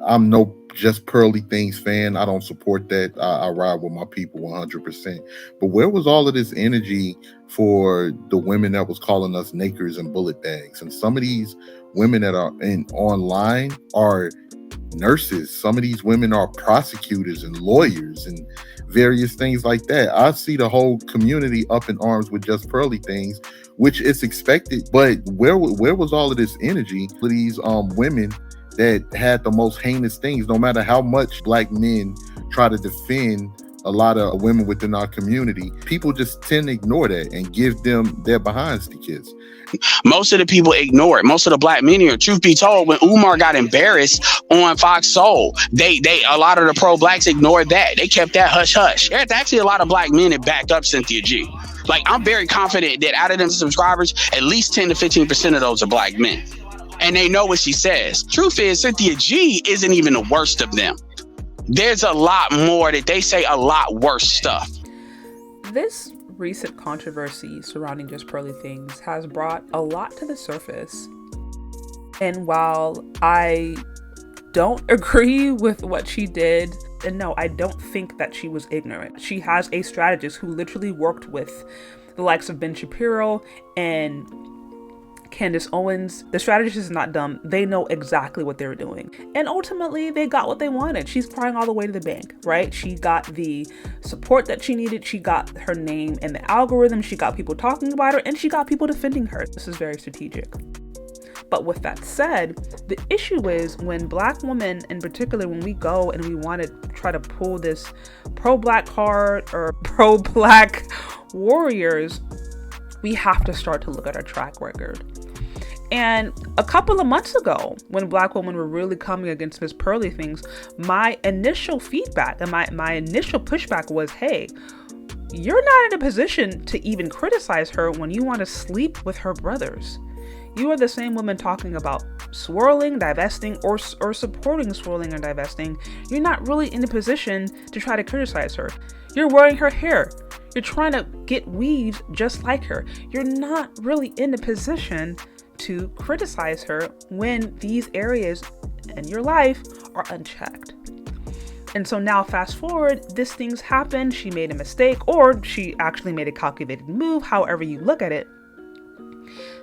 I'm no Just Pearly Things fan. I don't support that. I ride with my people 100%. But where was all of this energy for the women that was calling us nakers and bullet bags? And some of these women that are in online are nurses. Some of these women are prosecutors and lawyers and various things like that. I see the whole community up in arms with Just Pearly Things, which is expected. But where was all of this energy for these women that had the most heinous things? No matter how much black men try to defend a lot of women within our community, people just tend to ignore that and give them their behinds to kids. Most of the people ignore it. Most of the black men here, truth be told, when Umar got embarrassed on Fox Soul, a lot of the pro-blacks ignored that. They kept that hush hush. There's actually a lot of black men that backed up Cynthia G. Like, I'm very confident that out of them subscribers, at least 10 to 15% of those are black men. And they know what she says. Truth is, Cynthia G isn't even the worst of them. There's a lot more that they say a lot worse stuff. This recent controversy surrounding Just Pearly Things has brought a lot to the surface. And while I don't agree with what she did, and no, I don't think that she was ignorant. She has a strategist who literally worked with the likes of Ben Shapiro and Candace Owens. The strategist is not dumb. They know exactly what they're doing. And ultimately, they got what they wanted. She's crying all the way to the bank, right? She got the support that she needed. She got her name in the algorithm. She got people talking about her, and she got people defending her. This is very strategic. But with that said, the issue is when black women, in particular, when we go and we want to try to pull this pro-black card or pro-black warriors, we have to start to look at our track record. And a couple of months ago, when black women were really coming against Miss Pearly Things, my initial feedback and my initial pushback was, hey, you're not in a position to even criticize her when you want to sleep with her brothers. You are the same woman talking about swirling, divesting, or supporting swirling and divesting. You're not really in a position to try to criticize her. You're wearing her hair. You're trying to get weaves just like her. You're not really in a position to criticize her when these areas in your life are unchecked. And so now fast forward, this thing's happened. She made a mistake, or she actually made a calculated move, however you look at it.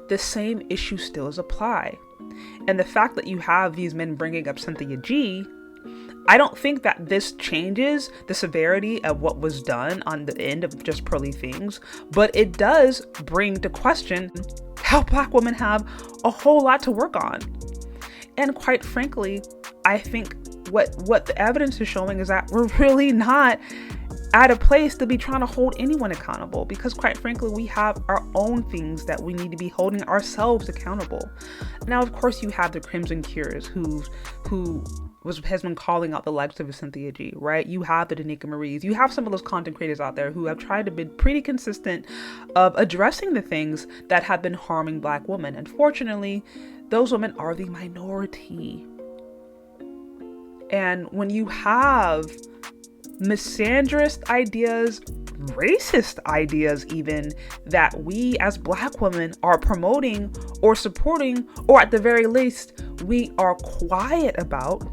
The same issue still is apply. And the fact that you have these men bringing up Cynthia G, I don't think that this changes the severity of what was done on the end of Just Pearly Things, but it does bring to question how black women have a whole lot to work on. And quite frankly, I think what the evidence is showing is that we're really not at a place to be trying to hold anyone accountable, because quite frankly, we have our own things that we need to be holding ourselves accountable. Now, of course, you have the Crimson Cures who has been calling out the likes of Cynthia G, right? You have the Danica Maries. You have some of those content creators out there who have tried to be pretty consistent of addressing the things that have been harming black women. Unfortunately, those women are the minority. And when you have misandrist ideas, racist ideas even, that we as black women are promoting or supporting, or at the very least, we are quiet about,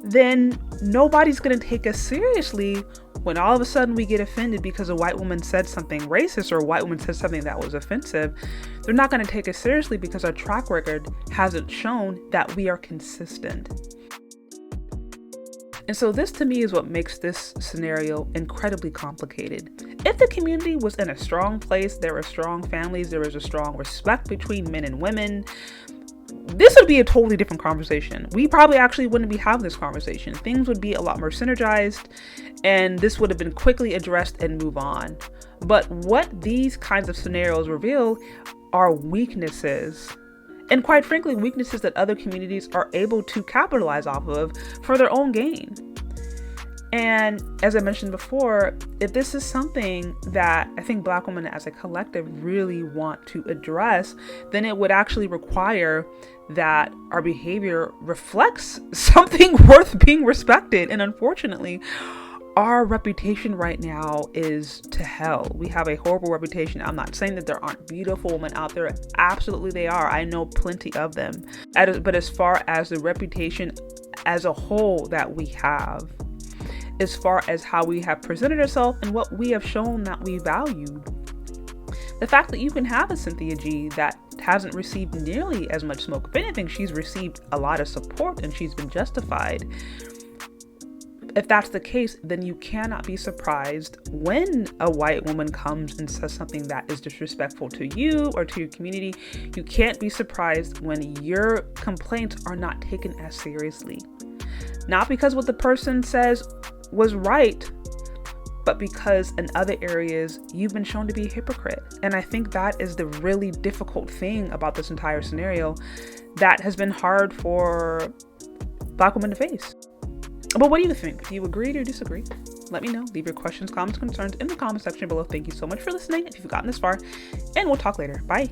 then nobody's going to take us seriously when all of a sudden we get offended because a white woman said something racist or a white woman said something that was offensive. They're not going to take us seriously because our track record hasn't shown that we are consistent. And so this to me is what makes this scenario incredibly complicated. If the community was in a strong place, there were strong families, there was a strong respect between men and women, this would be a totally different conversation. We probably actually wouldn't be having this conversation. Things would be a lot more synergized, and this would have been quickly addressed and move on. But what these kinds of scenarios reveal are weaknesses. And quite frankly, weaknesses that other communities are able to capitalize off of for their own gain. And as I mentioned before, if this is something that I think black women as a collective really want to address, then it would actually require that our behavior reflects something worth being respected. And unfortunately, our reputation right now is to hell. We have a horrible reputation. I'm not saying that there aren't beautiful women out there. Absolutely they are. I know plenty of them. But as far as the reputation as a whole that we have, as far as how we have presented ourselves and what we have shown that we valued. The fact that you can have a Cynthia G that hasn't received nearly as much smoke. If anything, she's received a lot of support and she's been justified. If that's the case, then you cannot be surprised when a white woman comes and says something that is disrespectful to you or to your community. You can't be surprised when your complaints are not taken as seriously. Not because what the person says was right, but because in other areas you've been shown to be a hypocrite. And I think that is the really difficult thing about this entire scenario that has been hard for Black women to face. But what do you think? Do you agree or disagree? Let me know. Leave your questions, comments, concerns in the comment section below. Thank you so much for listening if you've gotten this far, and we'll talk later. Bye.